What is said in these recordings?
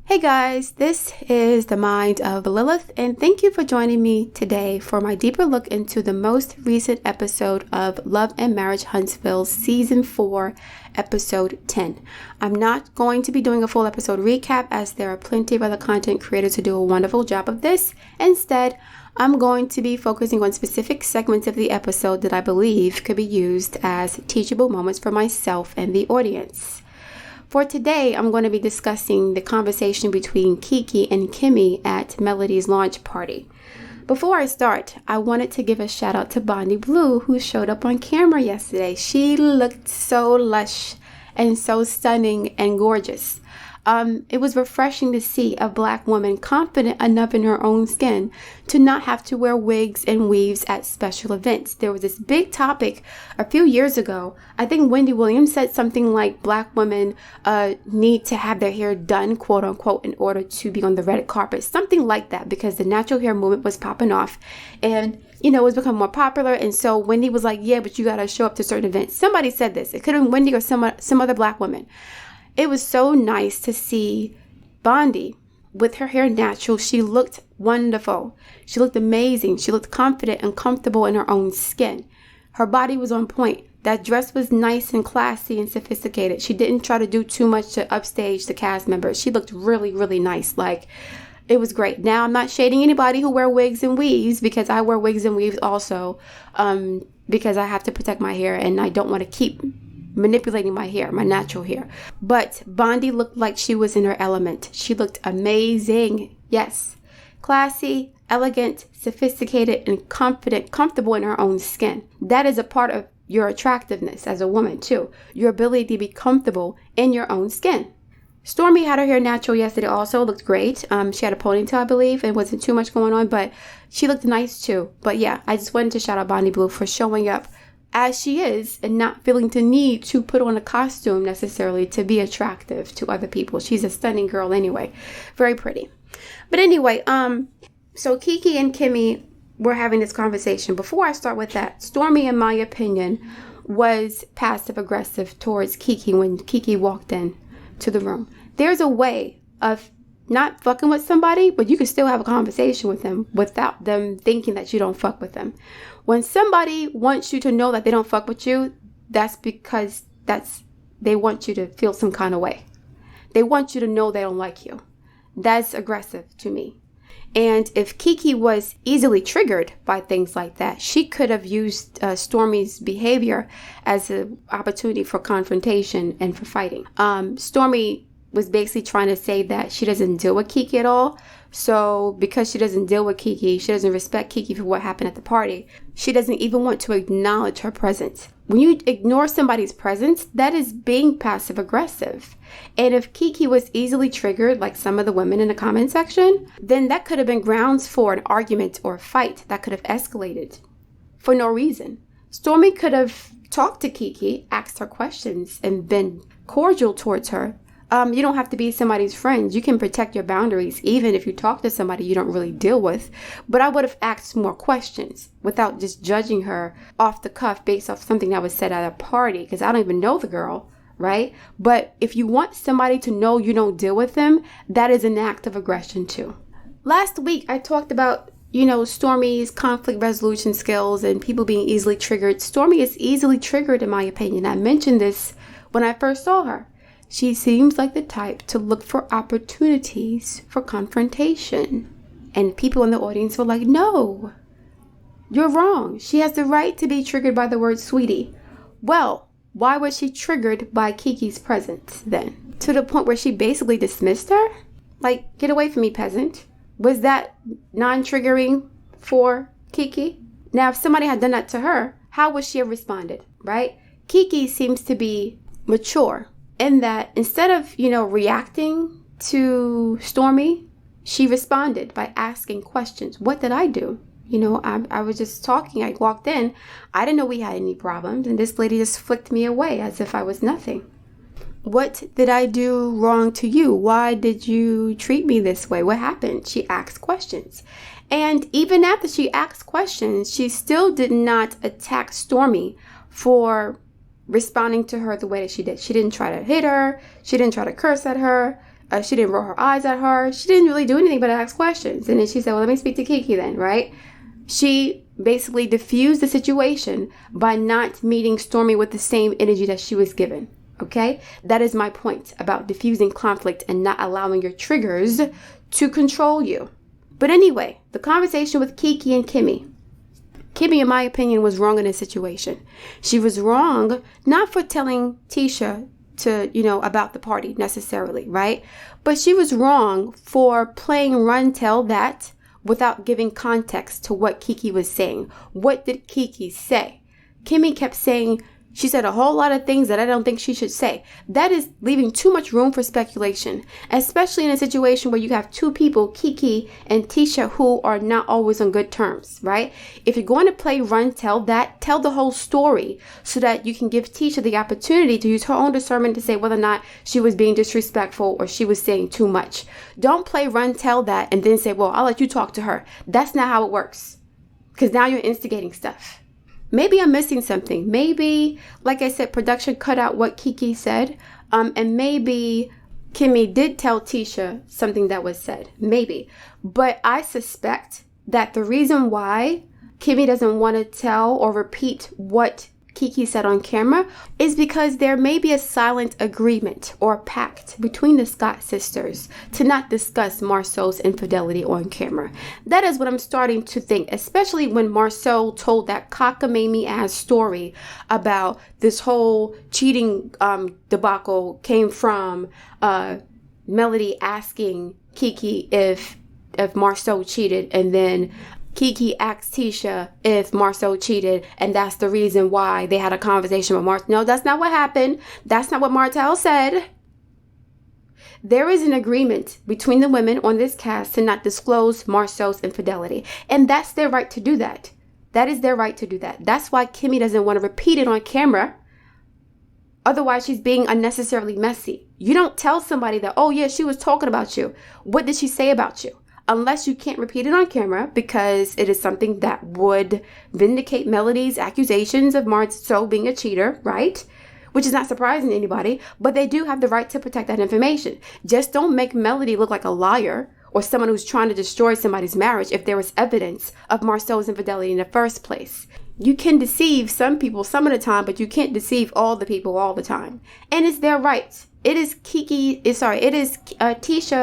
Hey guys, this is the Mind of Lilith, and thank you for joining me today for my deeper look into the most recent episode of Love and Marriage Huntsville Season 4, Episode 10. I'm not going to be doing a full episode recap as there are plenty of other content creators who do a wonderful job of this. Instead, I'm going to be focusing on specific segments of the episode that I believe could be used as teachable moments for myself and the audience. For today, I'm going to be discussing the conversation between Keke and Kimmie at Melody's launch party. Before I start, I wanted to give a shout out to Bonnie Blue, who showed up on camera yesterday. She looked so lush and so stunning and gorgeous. It was refreshing to see a Black woman confident enough in her own skin to not have to wear wigs and weaves at special events. There was this big topic a few years ago. I think Wendy Williams said something like Black women need to have their hair done, quote unquote, in order to be on the red carpet. Something like that, because the natural hair movement was popping off and it was becoming more popular. And so Wendy was like, yeah, but you got to show up to certain events. Somebody said this. It could have been Wendy or some other Black woman. It was so nice to see Bondi with her hair natural. She looked wonderful. She looked amazing. She looked confident and comfortable in her own skin. Her body was on point. That dress was nice and classy and sophisticated. She didn't try to do too much to upstage the cast members. She looked really, really nice. It was great. Now, I'm not shading anybody who wear wigs and weaves, because I wear wigs and weaves also, because I have to protect my hair and I don't want to keep manipulating my hair, my natural hair. But Bondi looked like she was in her element. She looked amazing. Yes. Classy, elegant, sophisticated, and confident, comfortable in her own skin. That is a part of your attractiveness as a woman too. Your ability to be comfortable in your own skin. Stormy had her hair natural yesterday also. Looked great. She had a ponytail, I believe. It wasn't too much going on, but she looked nice too. But yeah, I just wanted to shout out Bondi Blue for showing up as she is and not feeling the need to put on a costume necessarily to be attractive to other people. She's a stunning girl anyway. Very pretty. But anyway, so Keke and Kimmie were having this conversation. Before I start with that, Stormy, in my opinion, was passive aggressive towards Keke when Keke walked in to the room. There's a way of not fucking with somebody, but you can still have a conversation with them without them thinking that you don't fuck with them. When somebody wants you to know that they don't fuck with you, that's because they want you to feel some kind of way. They want you to know they don't like you. That's aggressive to me. And if Keke was easily triggered by things like that, she could have used Stormy's behavior as an opportunity for confrontation and for fighting. Stormy was basically trying to say that she doesn't deal with Keke at all. So because she doesn't deal with Keke, she doesn't respect Keke for what happened at the party. She doesn't even want to acknowledge her presence. When you ignore somebody's presence, that is being passive aggressive. And if Keke was easily triggered, like some of the women in the comment section, then that could have been grounds for an argument or a fight that could have escalated for no reason. Stormy could have talked to Keke, asked her questions, and been cordial towards her. You don't have to be somebody's friend. You can protect your boundaries even if you talk to somebody you don't really deal with. But I would have asked more questions without just judging her off the cuff based off something that was said at a party, because I don't even know the girl, right? But if you want somebody to know you don't deal with them, that is an act of aggression too. Last week, I talked about Stormy's conflict resolution skills and people being easily triggered. Stormy is easily triggered, in my opinion. I mentioned this when I first saw her. She seems like the type to look for opportunities for confrontation. And people in the audience were like, no, you're wrong. She has the right to be triggered by the word sweetie. Well, why was she triggered by Keke's presence then? To the point where she basically dismissed her? Like, get away from me, peasant. Was that non-triggering for Keke? Now, if somebody had done that to her, how would she have responded, right? Keke seems to be mature in that instead of, reacting to Stormy, she responded by asking questions. What did I do? I was just talking. I walked in. I didn't know we had any problems. And this lady just flicked me away as if I was nothing. What did I do wrong to you? Why did you treat me this way? What happened? She asked questions. And even after she asked questions, she still did not attack Stormy for responding to her the way that she did. She didn't try to hit her. She didn't try to curse at her. She didn't roll her eyes at her. She didn't really do anything but ask questions. And then she said, well, let me speak to Keke then, right? She basically diffused the situation by not meeting Stormy with the same energy that she was given. Okay? That is my point about diffusing conflict and not allowing your triggers to control you. But anyway, the conversation with Keke and Kimmie. Kimmie, in my opinion, was wrong in this situation. She was wrong not for telling Tisha to, about the party necessarily, right? But she was wrong for playing run tell that without giving context to what Keke was saying. What did Keke say? Kimmie kept saying, she said a whole lot of things that I don't think she should say. That is leaving too much room for speculation, especially in a situation where you have two people, Keke and Tisha, who are not always on good terms, right? If you're going to play run tell that, tell the whole story so that you can give Tisha the opportunity to use her own discernment to say whether or not she was being disrespectful or she was saying too much. Don't play run tell that and then say, well, I'll let you talk to her. That's not how it works, because now you're instigating stuff. Maybe I'm missing something. Maybe, like I said, production cut out what Keke said. And maybe Kimmie did tell Tisha something that was said. Maybe. But I suspect that the reason why Kimmie doesn't want to tell or repeat what Keke said on camera is because there may be a silent agreement or pact between the Scott sisters to not discuss Marsau's infidelity on camera. That is what I'm starting to think, especially when Marsau told that cockamamie ass story about this whole cheating debacle came from Melody asking Keke if Marsau cheated, and then Keke asked Tisha if Marsau cheated, and that's the reason why they had a conversation with Marsau. No, that's not what happened. That's not what Martell said. There is an agreement between the women on this cast to not disclose Marsau's infidelity, and that's their right to do that. That is their right to do that. That's why Kimmie doesn't want to repeat it on camera. Otherwise, she's being unnecessarily messy. You don't tell somebody that, oh yeah, she was talking about you. What did she say about you? Unless you can't repeat it on camera, because it is something that would vindicate Melody's accusations of Marsau being a cheater, right? Which is not surprising to anybody, but they do have the right to protect that information. Just don't make Melody look like a liar or someone who's trying to destroy somebody's marriage if there was evidence of Marsau's infidelity in the first place. You can deceive some people some of the time, but you can't deceive all the people all the time. And it's their right. It is Tisha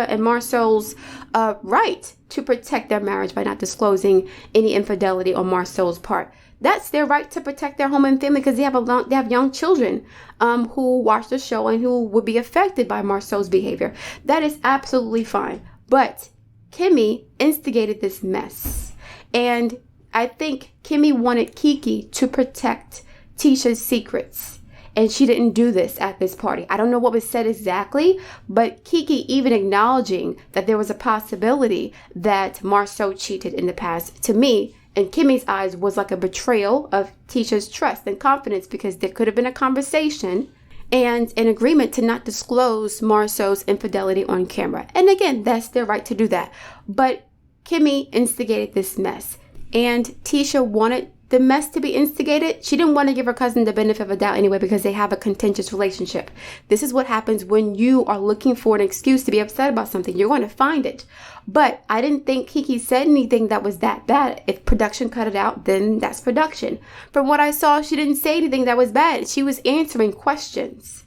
and Marsau's right to protect their marriage by not disclosing any infidelity on Marsau's part. That's their right to protect their home and family, because they have young children who watch the show and who would be affected by Marsau's behavior. That is absolutely fine. But Kimmie instigated this mess, and I think Kimmie wanted Keke to protect Tisha's secrets. And she didn't do this at this party. I don't know what was said exactly, but Keke even acknowledging that there was a possibility that Marsau cheated in the past, to me, in Kimmie's eyes, was like a betrayal of Tisha's trust and confidence, because there could have been a conversation and an agreement to not disclose Marsau's infidelity on camera. And again, that's their right to do that. But Kimmie instigated this mess, and Tisha wanted the mess to be instigated. She didn't want to give her cousin the benefit of a doubt anyway, because they have a contentious relationship. This is what happens when you are looking for an excuse to be upset about something. You're going to find it. But I didn't think Keke said anything that was that bad. If production cut it out, then that's production. From what I saw, she didn't say anything that was bad. She was answering questions.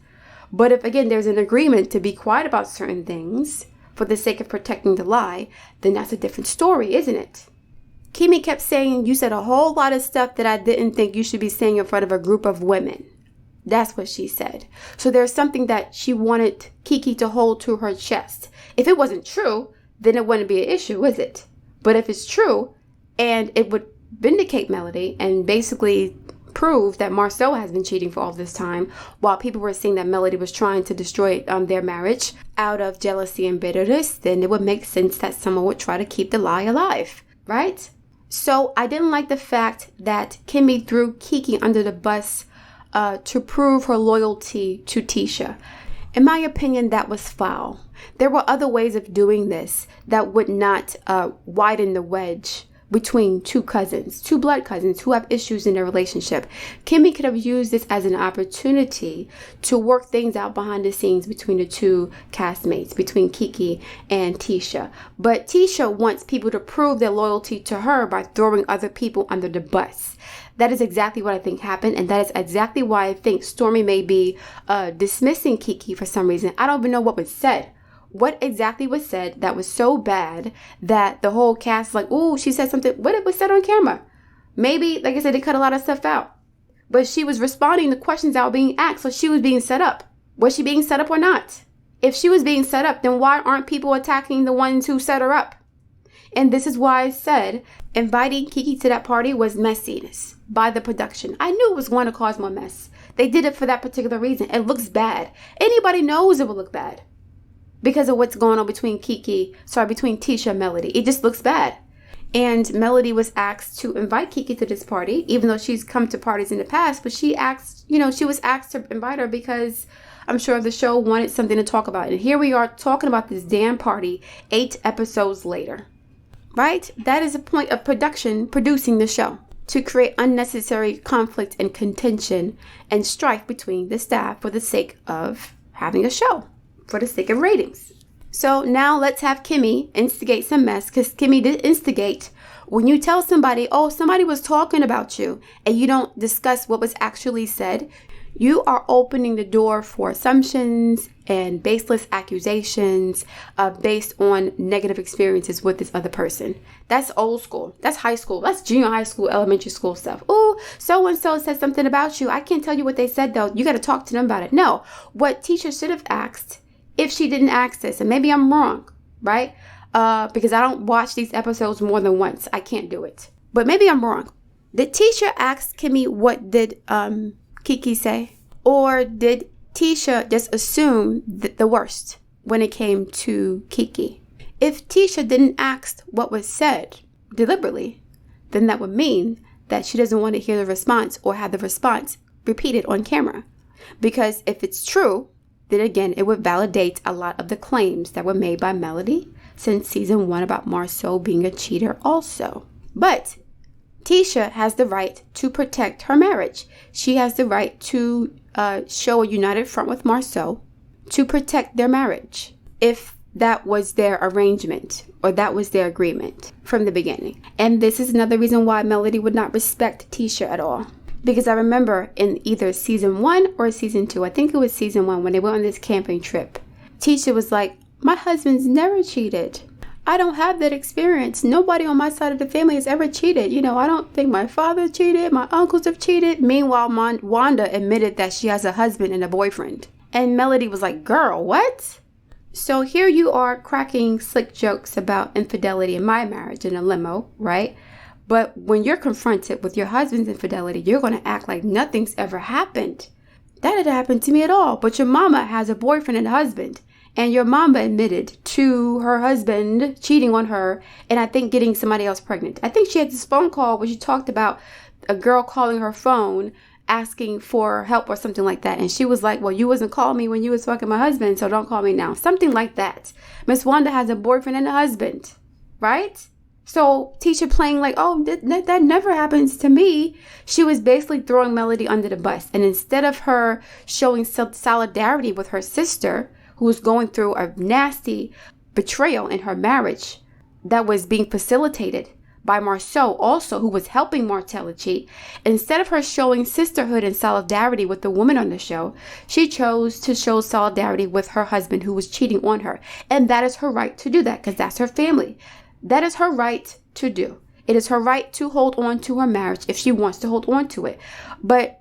But if, again, there's an agreement to be quiet about certain things for the sake of protecting the lie, then that's a different story, isn't it? Kimmie kept saying, you said a whole lot of stuff that I didn't think you should be saying in front of a group of women. That's what she said. So there's something that she wanted Keke to hold to her chest. If it wasn't true, then it wouldn't be an issue, is it? But if it's true, and it would vindicate Melody and basically prove that Marsau has been cheating for all this time, while people were saying that Melody was trying to destroy their marriage out of jealousy and bitterness, then it would make sense that someone would try to keep the lie alive, right? So I didn't like the fact that Kimmie threw Keke under the bus to prove her loyalty to Tisha. In my opinion, that was foul. There were other ways of doing this that would not widen the wedge between two cousins, two blood cousins who have issues in their relationship. Kimmie could have used this as an opportunity to work things out behind the scenes between the two castmates, between Keke and Tisha. But Tisha wants people to prove their loyalty to her by throwing other people under the bus. That is exactly what I think happened, and that is exactly why I think Stormy may be dismissing Keke for some reason. I don't even know what was said. What exactly was said that was so bad that the whole cast is like, ooh, she said something. What was said on camera? Maybe, like I said, they cut a lot of stuff out. But she was responding to questions that were being asked, so she was being set up. Was she being set up or not? If she was being set up, then why aren't people attacking the ones who set her up? And this is why I said inviting Keke to that party was messiness by the production. I knew it was going to cause more mess. They did it for that particular reason. It looks bad. Anybody knows it will look bad because of what's going on between between Tisha and Melody. It just looks bad. And Melody was asked to invite Keke to this party, even though she's come to parties in the past, but she was asked to invite her because I'm sure the show wanted something to talk about. And here we are talking about this damn party 8 episodes later. Right? That is the point of producing the show, to create unnecessary conflict and contention and strife between the staff for the sake of having a show, for the sake of ratings. So now let's have Kimmie instigate some mess, because Kimmie did instigate. When you tell somebody, oh, somebody was talking about you, and you don't discuss what was actually said, you are opening the door for assumptions and baseless accusations based on negative experiences with this other person. That's old school. That's high school. That's junior high school, elementary school stuff. Oh, so-and-so said something about you. I can't tell you what they said, though. You got to talk to them about it. No, what Tisha should have asked, if she didn't ask this, and maybe I'm wrong, right? Because I don't watch these episodes more than once. I can't do it. But maybe I'm wrong. Did Tisha ask Kimmie what did Keke say? Or did Tisha just assume the worst when it came to Keke? If Tisha didn't ask what was said deliberately, then that would mean that she doesn't want to hear the response or have the response repeated on camera. Because if it's true, then again, it would validate a lot of the claims that were made by Melody since season 1 about Marsau being a cheater also. But Tisha has the right to protect her marriage. She has the right to show a united front with Marsau to protect their marriage, if that was their arrangement or that was their agreement from the beginning. And this is another reason why Melody would not respect Tisha at all. Because I remember in either season 1 or season 2, I think it was season 1, when they went on this camping trip, Tisha was like, my husband's never cheated. I don't have that experience. Nobody on my side of the family has ever cheated. I don't think my father cheated. My uncles have cheated. Meanwhile, Wanda admitted that she has a husband and a boyfriend. And Melody was like, girl, what? So here you are cracking slick jokes about infidelity in my marriage in a limo, right? But when you're confronted with your husband's infidelity, you're going to act like nothing's ever happened. That didn't happen to me at all. But your mama has a boyfriend and a husband. And your mama admitted to her husband cheating on her and I think getting somebody else pregnant. I think she had this phone call where she talked about a girl calling her phone asking for help or something like that. And she was like, well, you wasn't calling me when you was fucking my husband, so don't call me now. Something like that. Miss Wanda has a boyfriend and a husband, right? So Tisha playing like, oh, that never happens to me. She was basically throwing Melody under the bus. And instead of her showing solidarity with her sister, who was going through a nasty betrayal in her marriage that was being facilitated by Marsau also, who was helping Martella cheat, instead of her showing sisterhood and solidarity with the woman on the show, she chose to show solidarity with her husband who was cheating on her. And that is her right to do that because that's her family. That is her right to do. It is her right to hold on to her marriage if she wants to hold on to it. But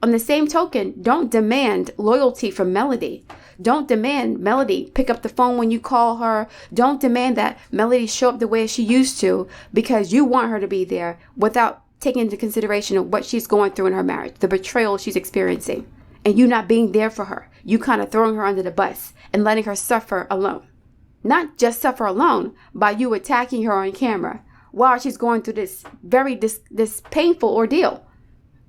on the same token, don't demand loyalty from Melody. Don't demand Melody pick up the phone when you call her. Don't demand that Melody show up the way she used to because you want her to be there without taking into consideration of what she's going through in her marriage, the betrayal she's experiencing, and you not being there for her. You kind of throwing her under the bus and letting her suffer alone. Not just suffer alone by you attacking her on camera while she's going through this painful ordeal.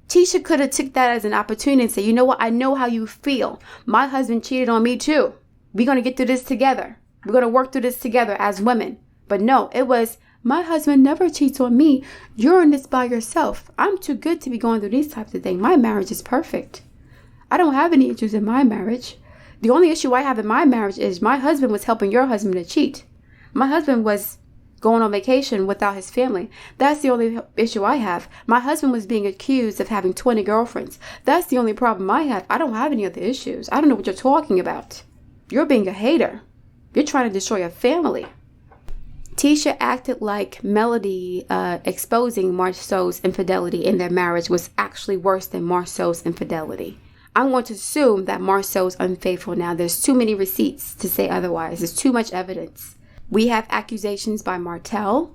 Tisha could have took that as an opportunity and said, you know what? I know how you feel. My husband cheated on me too. We're going to get through this together. We're going to work through this together as women. But no, it was My husband never cheats on me. You're in this by yourself. I'm too good to be going through these types of things. My marriage is perfect. I don't have any issues in my marriage. The only issue I have in my marriage is my husband was helping your husband to cheat. My husband was going on vacation without his family. That's the only issue I have. My husband was being accused of having 20 girlfriends. That's the only problem I have. I don't have any other issues. I don't know what you're talking about. You're being a hater. You're trying to destroy a family. Tisha acted like Melody exposing Marsau's infidelity in their marriage was actually worse than Marsau's infidelity. I'm going to assume that Marsau's unfaithful now. There's too many receipts to say otherwise. There's too much evidence. We have accusations by Martell.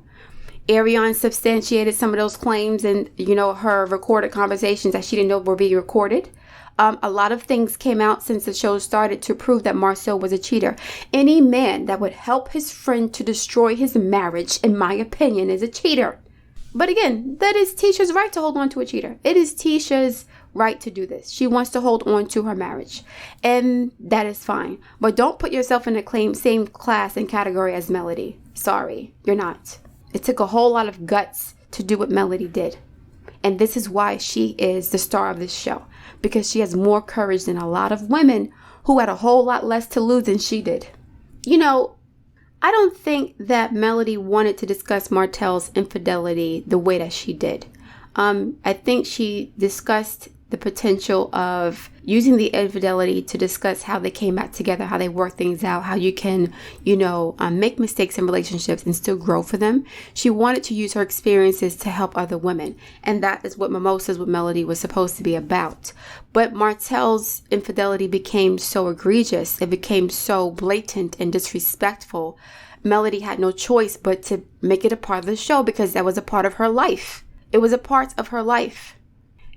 Ariane substantiated some of those claims in, her recorded conversations that she didn't know were being recorded. A lot of things came out since the show started to prove that Marsau was a cheater. Any man that would help his friend to destroy his marriage, in my opinion, is a cheater. But again, that is Tisha's right to hold on to a cheater. It is Tisha's right to do this. She wants to hold on to her marriage, and that is fine. But don't put yourself in the same class and category as Melody. Sorry, you're not. It took a whole lot of guts to do what Melody did. And this is why she is the star of this show, because she has more courage than a lot of women who had a whole lot less to lose than she did. I don't think that Melody wanted to discuss Martell's infidelity the way that she did. I think she discussed the potential of using the infidelity to discuss how they came back together, how they work things out, how you can, make mistakes in relationships and still grow for them. She wanted to use her experiences to help other women. And that is what Mimosas with Melody was supposed to be about. But Martell's infidelity became so egregious. It became so blatant and disrespectful. Melody had no choice but to make it a part of the show because that was a part of her life. It was a part of her life.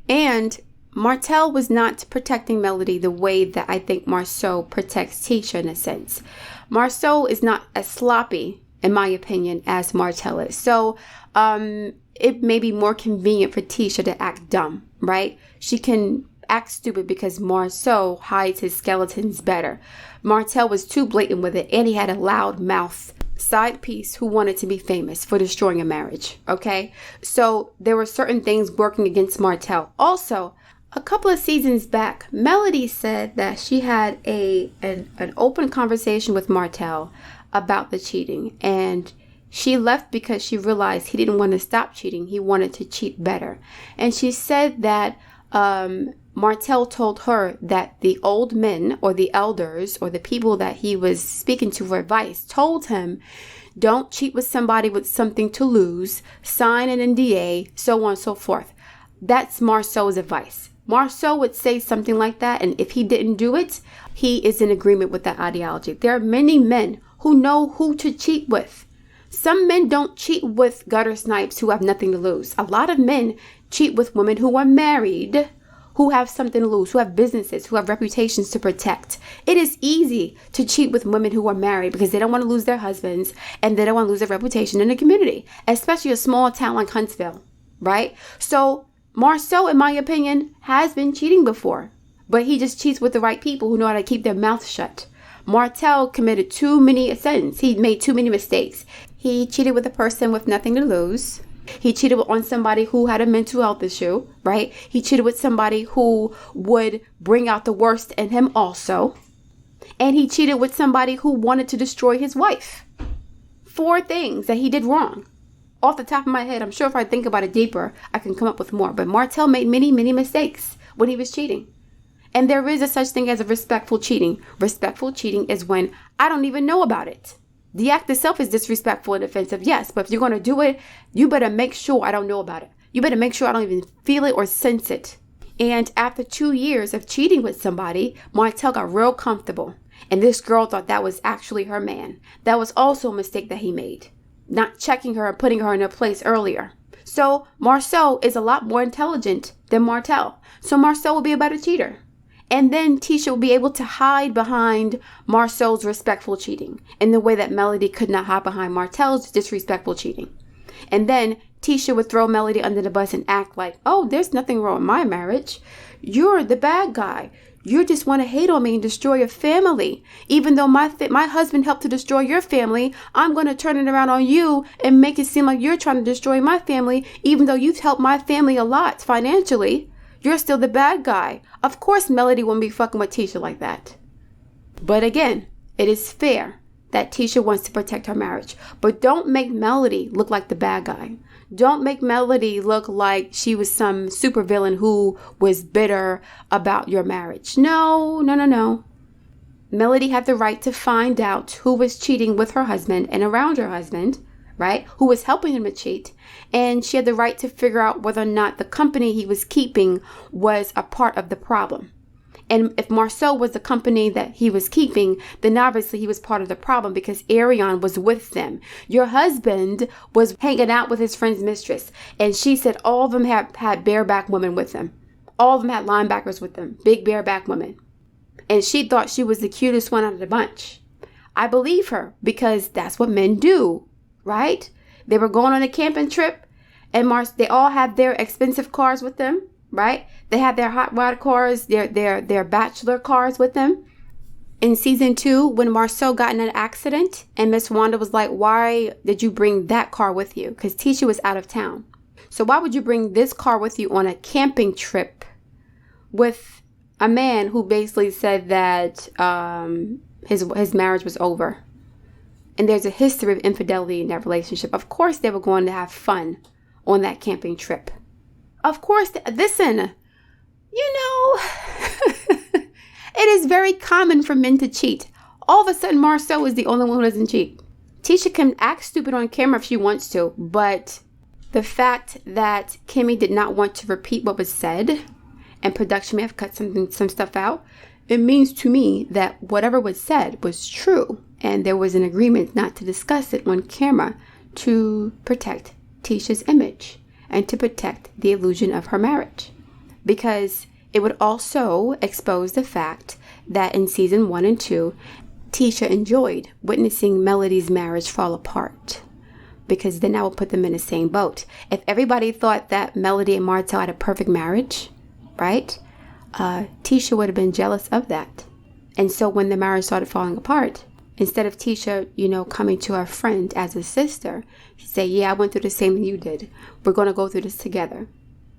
And Martell was not protecting Melody the way that I think Marsau protects Tisha in a sense. Marsau is not as sloppy, in my opinion, as Martell is. So it may be more convenient for Tisha to act dumb, right? She can act stupid because Marsau hides his skeletons better. Martell was too blatant with it, and he had a loud mouth side piece who wanted to be famous for destroying a marriage, okay? So there were certain things working against Martell. Also, a couple of seasons back, Melody said that she had an open conversation with Martell about the cheating, and she left because she realized he didn't want to stop cheating. He wanted to cheat better. And she said that Martell told her that the old men or the elders or the people that he was speaking to for advice told him, don't cheat with somebody with something to lose, sign an NDA, so on and so forth. That's Marsau's advice. Marsau would say something like that, and if he didn't do it, he is in agreement with that ideology. There are many men who know who to cheat with. Some men don't cheat with gutter snipes who have nothing to lose. A lot of men cheat with women who are married, who have something to lose, who have businesses, who have reputations to protect. It is easy to cheat with women who are married because they don't want to lose their husbands and they don't want to lose their reputation in the community, especially a small town like Huntsville, right? So Marsau, in my opinion, has been cheating before, but he just cheats with the right people who know how to keep their mouth shut. Martell committed too many sins. He made too many mistakes. He cheated with a person with nothing to lose. He cheated on somebody who had a mental health issue, right? He cheated with somebody who would bring out the worst in him also. And he cheated with somebody who wanted to destroy his wife. 4 things that he did wrong. Off the top of my head, I'm sure if I think about it deeper, I can come up with more. But Martell made many, many mistakes when he was cheating. And there is a such thing as a respectful cheating. Respectful cheating is when I don't even know about it. The act itself is disrespectful and offensive, yes. But if you're going to do it, you better make sure I don't know about it. You better make sure I don't even feel it or sense it. And after 2 years of cheating with somebody, Martell got real comfortable. And this girl thought that was actually her man. That was also a mistake that he made. Not checking her and putting her in her place earlier. So Marsau is a lot more intelligent than Martell. So Marsau will be a better cheater. And then Tisha will be able to hide behind Marsau's respectful cheating in the way that Melody could not hide behind Martell's disrespectful cheating. And then Tisha would throw Melody under the bus and act like, oh, there's nothing wrong with my marriage. You're the bad guy. You just want to hate on me and destroy your family. Even though my husband helped to destroy your family, I'm going to turn it around on you and make it seem like you're trying to destroy my family, even though you've helped my family a lot financially. You're still the bad guy. Of course, Melody wouldn't be fucking with Tisha like that. But again, it is fair that Tisha wants to protect her marriage. But don't make Melody look like the bad guy. Don't make Melody look like she was some supervillain who was bitter about your marriage. No. Melody had the right to find out who was cheating with her husband and around her husband, right? Who was helping him to cheat. And she had the right to figure out whether or not the company he was keeping was a part of the problem. And if Marsau was the company that he was keeping, then obviously he was part of the problem because Ariane was with them. Your husband was hanging out with his friend's mistress. And she said all of them had bareback women with them. All of them had linebackers with them. Big bareback women. And she thought she was the cutest one out of the bunch. I believe her because that's what men do, right? They were going on a camping trip and they all had their expensive cars with them. Right? They had their hot rod cars, their bachelor cars with them. In season 2, when Marsau got in an accident and Miss Wanda was like, why did you bring that car with you? Because Tisha was out of town. So why would you bring this car with you on a camping trip with a man who basically said that his marriage was over? And there's a history of infidelity in that relationship. Of course they were going to have fun on that camping trip. Of course, listen, it is very common for men to cheat. All of a sudden, Marsau is the only one who doesn't cheat. Tisha can act stupid on camera if she wants to, but the fact that Kimmie did not want to repeat what was said, and production may have cut some stuff out, it means to me that whatever was said was true, and there was an agreement not to discuss it on camera to protect Tisha's image. And to protect the illusion of her marriage. Because it would also expose the fact that in season 1 and 2, Tisha enjoyed witnessing Melody's marriage fall apart. Because then that would put them in the same boat. If everybody thought that Melody and Marsau had a perfect marriage, right? Tisha would have been jealous of that. And so when the marriage started falling apart, instead of Tisha, coming to her friend as a sister, she said, yeah, I went through the same thing you did. We're going to go through this together,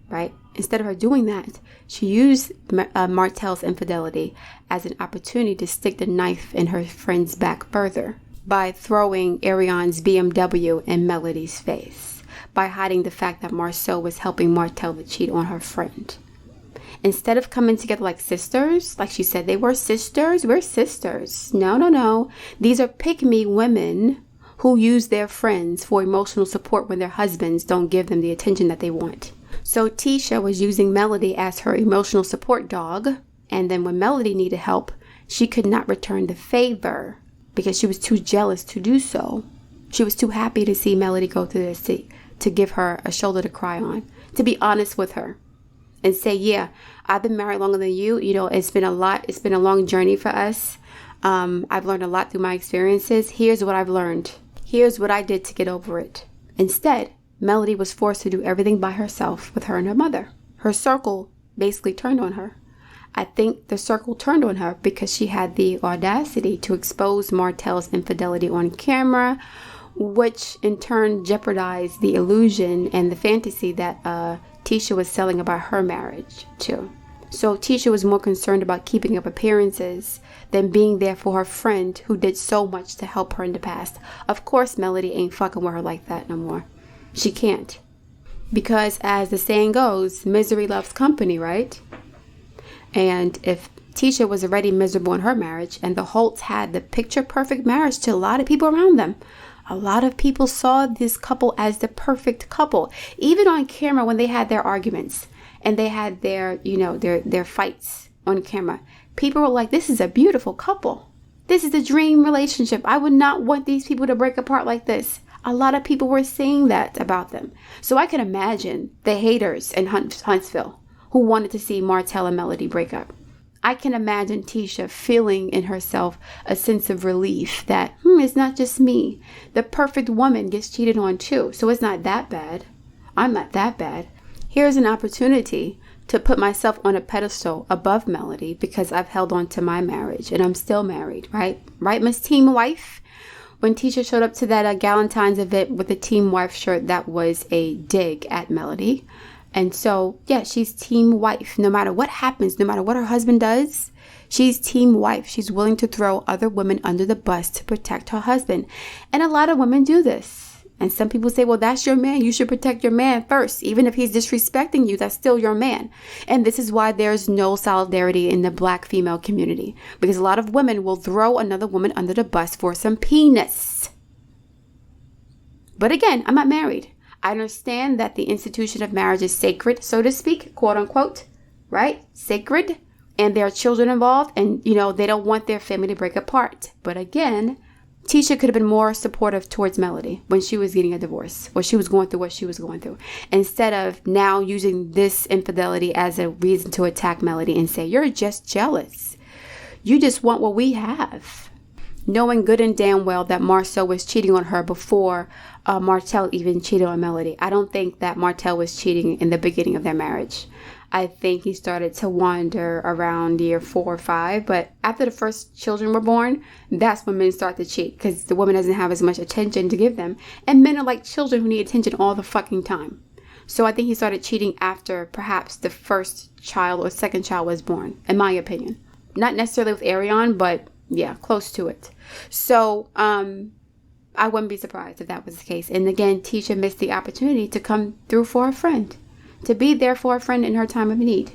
right? Instead of her doing that, she used Martell's infidelity as an opportunity to stick the knife in her friend's back further by throwing Ariane's BMW in Melody's face, by hiding the fact that Marsau was helping Martell to cheat on her friend. Instead of coming together like sisters, like she said, they were sisters. We're sisters. No. These are pick-me women who use their friends for emotional support when their husbands don't give them the attention that they want. So Tisha was using Melody as her emotional support dog. And then when Melody needed help, she could not return the favor because she was too jealous to do so. She was too happy to see Melody go through this, to give her a shoulder to cry on, to be honest with her. And say, yeah, I've been married longer than you. It's been a lot. It's been a long journey for us. I've learned a lot through my experiences. Here's what I've learned. Here's what I did to get over it. Instead, Melody was forced to do everything by herself with her and her mother. Her circle basically turned on her. I think the circle turned on her because she had the audacity to expose Martell's infidelity on camera, which in turn jeopardized the illusion and the fantasy that Tisha was selling about her marriage too. So Tisha was more concerned about keeping up appearances than being there for her friend who did so much to help her in the past. Of course, Melody ain't fucking with her like that no more. She can't. Because as the saying goes, misery loves company, right? And if Tisha was already miserable in her marriage and the Holts had the picture perfect marriage to a lot of people around them, a lot of people saw this couple as the perfect couple. Even on camera when they had their arguments and they had their fights on camera, people were like, this is a beautiful couple. This is a dream relationship. I would not want these people to break apart like this. A lot of people were saying that about them. So I can imagine the haters in Huntsville who wanted to see Martell and Melody break up. I can imagine Tisha feeling in herself a sense of relief that, it's not just me. The perfect woman gets cheated on too. So it's not that bad. I'm not that bad. Here's an opportunity to put myself on a pedestal above Melody because I've held on to my marriage and I'm still married, right? Right, Miss Team Wife? When Tisha showed up to that Galentine's event with a Team Wife shirt, that was a dig at Melody. And so, yeah, she's Team Wife. No matter what happens, no matter what her husband does, she's Team Wife. She's willing to throw other women under the bus to protect her husband. And a lot of women do this. And some people say, well, that's your man. You should protect your man first. Even if he's disrespecting you, that's still your man. And this is why there's no solidarity in the Black female community. Because a lot of women will throw another woman under the bus for some penis. But again, I'm not married. I understand that the institution of marriage is sacred, so to speak, quote unquote, right? Sacred. And there are children involved. And, they don't want their family to break apart. But again, Tisha could have been more supportive towards Melody when she was getting a divorce or she was going through what she was going through, instead of now using this infidelity as a reason to attack Melody and say, you're just jealous. You just want what we have. Knowing good and damn well that Marsau was cheating on her before Martell even cheated on Melody. I don't think that Martell was cheating in the beginning of their marriage. I think he started to wander around year 4 or 5. But after the first children were born, that's when men start to cheat because the woman doesn't have as much attention to give them. And men are like children who need attention all the fucking time. So I think he started cheating after perhaps the first child or second child was born, in my opinion. Not necessarily with Arion, but yeah, close to it. So I wouldn't be surprised if that was the case. And again, Tisha missed the opportunity to come through for a friend. To be there for a friend in her time of need.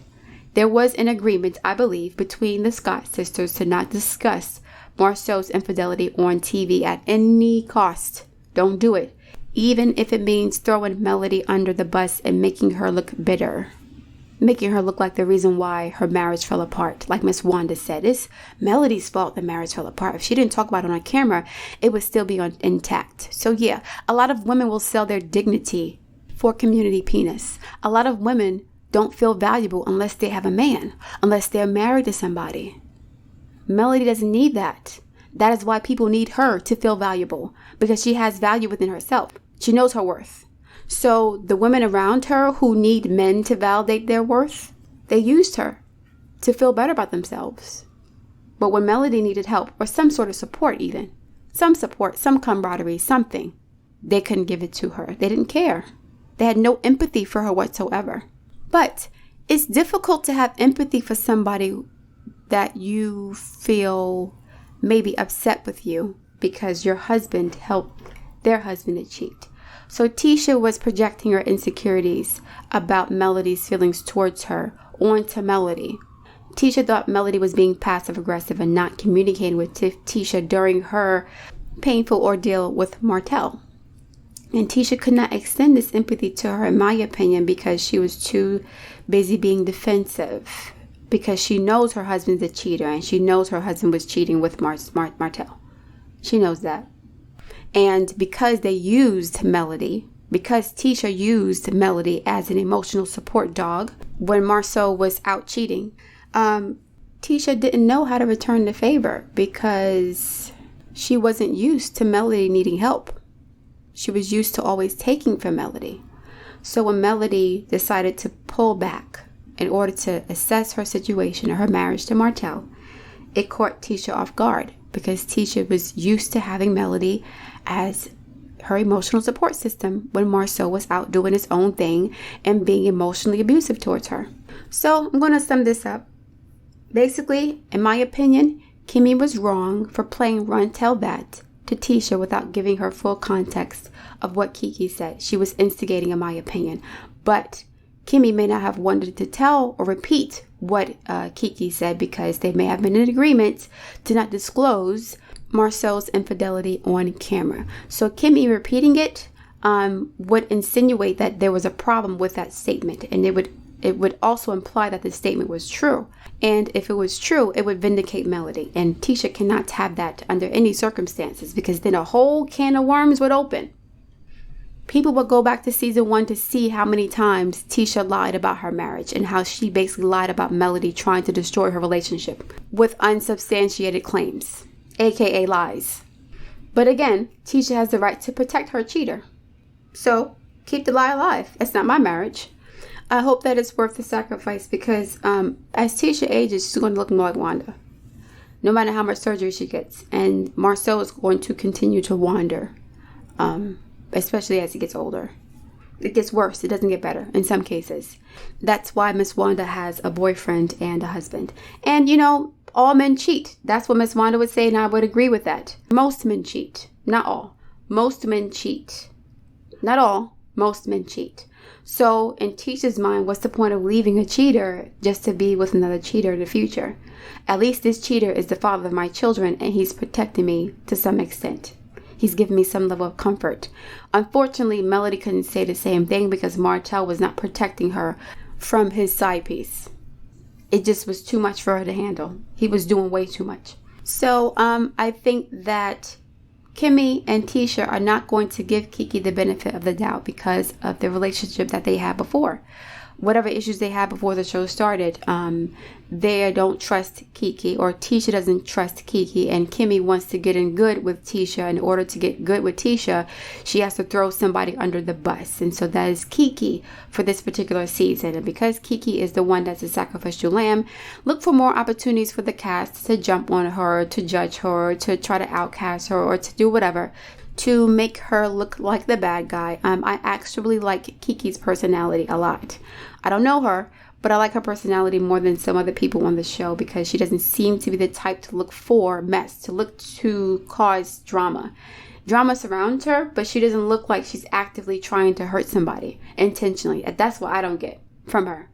There was an agreement, I believe, between the Scott sisters to not discuss Marsau's infidelity on TV at any cost. Don't do it. Even if it means throwing Melody under the bus and making her look bitter. Making her look like the reason why her marriage fell apart. Like Miss Wanda said, it's Melody's fault the marriage fell apart. If she didn't talk about it on camera, it would still be intact. So yeah, a lot of women will sell their dignity for community penis. A lot of women don't feel valuable unless they have a man, unless they're married to somebody. Melody doesn't need that. That is why people need her to feel valuable, because she has value within herself. She knows her worth. So the women around her who need men to validate their worth, they used her to feel better about themselves. But when Melody needed help or some sort of support even, some support, some camaraderie, something, they couldn't give it to her. They didn't care. They had no empathy for her whatsoever. But it's difficult to have empathy for somebody that you feel maybe upset with you because your husband helped their husband to cheat. So Tisha was projecting her insecurities about Melody's feelings towards her onto Melody. Tisha thought Melody was being passive aggressive and not communicating with Tisha during her painful ordeal with Martell. And Tisha could not extend this empathy to her, in my opinion, because she was too busy being defensive. Because she knows her husband's a cheater and she knows her husband was cheating with Martell. She knows that. And because they used Melody, because Tisha used Melody as an emotional support dog when Marsau was out cheating, Tisha didn't know how to return the favor because she wasn't used to Melody needing help. She was used to always taking from Melody. So when Melody decided to pull back in order to assess her situation or her marriage to Martell, it caught Tisha off guard because Tisha was used to having Melody as her emotional support system when Marsau was out doing his own thing and being emotionally abusive towards her. So I'm going to sum this up. Basically, in my opinion, Kimmie was wrong for playing run tell that to Tisha without giving her full context of what Keke said. She was instigating, in my opinion. But Kimmie may not have wanted to tell or repeat what Keke said because they may have been in agreement to not disclose Marsau's infidelity on camera. So Kimmie repeating it would insinuate that there was a problem with that statement, and it would also imply that the statement was true. And if it was true, it would vindicate Melody. And Tisha cannot have that under any circumstances because then a whole can of worms would open. People would go back to season 1 to see how many times Tisha lied about her marriage and how she basically lied about Melody trying to destroy her relationship with unsubstantiated claims, aka lies. But again, Tisha has the right to protect her cheater. So keep the lie alive. It's not my marriage. I hope that it's worth the sacrifice because as Tisha ages, she's going to look more like Wanda, no matter how much surgery she gets. And Marsau is going to continue to wander, especially as he gets older. It gets worse. It doesn't get better in some cases. That's why Miss Wanda has a boyfriend and a husband. And, you know, all men cheat. That's what Miss Wanda would say, and I would agree with that. Most men cheat. Not all. Most men cheat. Not all. Most men cheat. So in Tisha's mind, what's the point of leaving a cheater just to be with another cheater in the future? At least this cheater is the father of my children, and he's protecting me to some extent. He's given me some level of comfort. Unfortunately, Melody couldn't say the same thing because Marsau was not protecting her from his side piece. It just was too much for her to handle. He was doing way too much. So I think that Kimmie and Tisha are not going to give Keke the benefit of the doubt because of the relationship that they had before. Whatever issues they had before the show started, they don't trust Keke, or Tisha doesn't trust Keke, and Kimmie wants to get in good with Tisha. In order to get good with Tisha, she has to throw somebody under the bus, and so that is Keke for this particular season. And because Keke is the one that's a sacrificial lamb, look for more opportunities for the cast to jump on her, to judge her, to try to outcast her, or to do whatever to make her look like the bad guy. I actually like Keke's personality a lot. I don't know her, but I like her personality more than some other people on the show because she doesn't seem to be the type to look for mess, to cause drama. Drama surrounds her, but she doesn't look like she's actively trying to hurt somebody intentionally. That's what I don't get from her.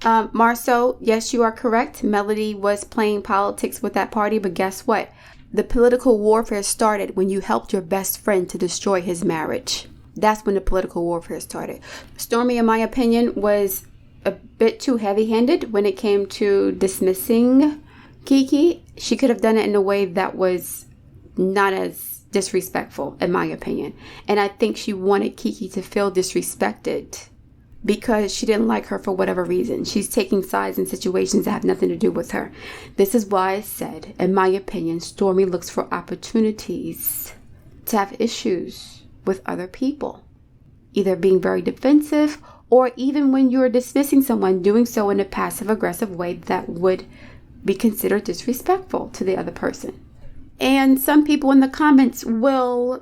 Marsau, yes, you are correct. Melody was playing politics with that party, but guess what? The political warfare started when you helped your best friend to destroy his marriage. That's when the political warfare started. Stormy, in my opinion, was a bit too heavy-handed when it came to dismissing Keke. She could have done it in a way that was not as disrespectful, in my opinion. And I think she wanted Keke to feel disrespected because she didn't like her for whatever reason. She's taking sides in situations that have nothing to do with her. This is why I said, in my opinion, Stormy looks for opportunities to have issues with other people. Either being very defensive, or even when you're dismissing someone, doing so in a passive-aggressive way that would be considered disrespectful to the other person. And some people in the comments will,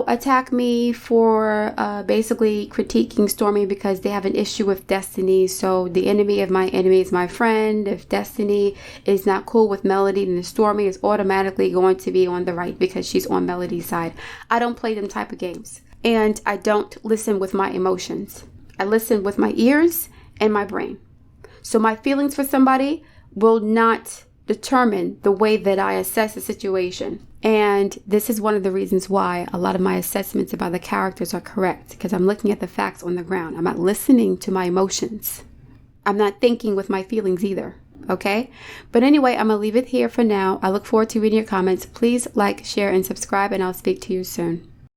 attack me for basically critiquing Stormy because they have an issue with Destiny. So the enemy of my enemy is my friend. If Destiny is not cool with Melody, then Stormy is automatically going to be on the right because she's on Melody's side. I don't play them type of games. And I don't listen with my emotions. I listen with my ears and my brain. So my feelings for somebody will not determine the way that I assess a situation. And this is one of the reasons why a lot of my assessments about the characters are correct, because I'm looking at the facts on the ground. I'm not listening to my emotions. I'm not thinking with my feelings either. Okay? But anyway, I'm going to leave it here for now. I look forward to reading your comments. Please like, share, and subscribe, and I'll speak to you soon.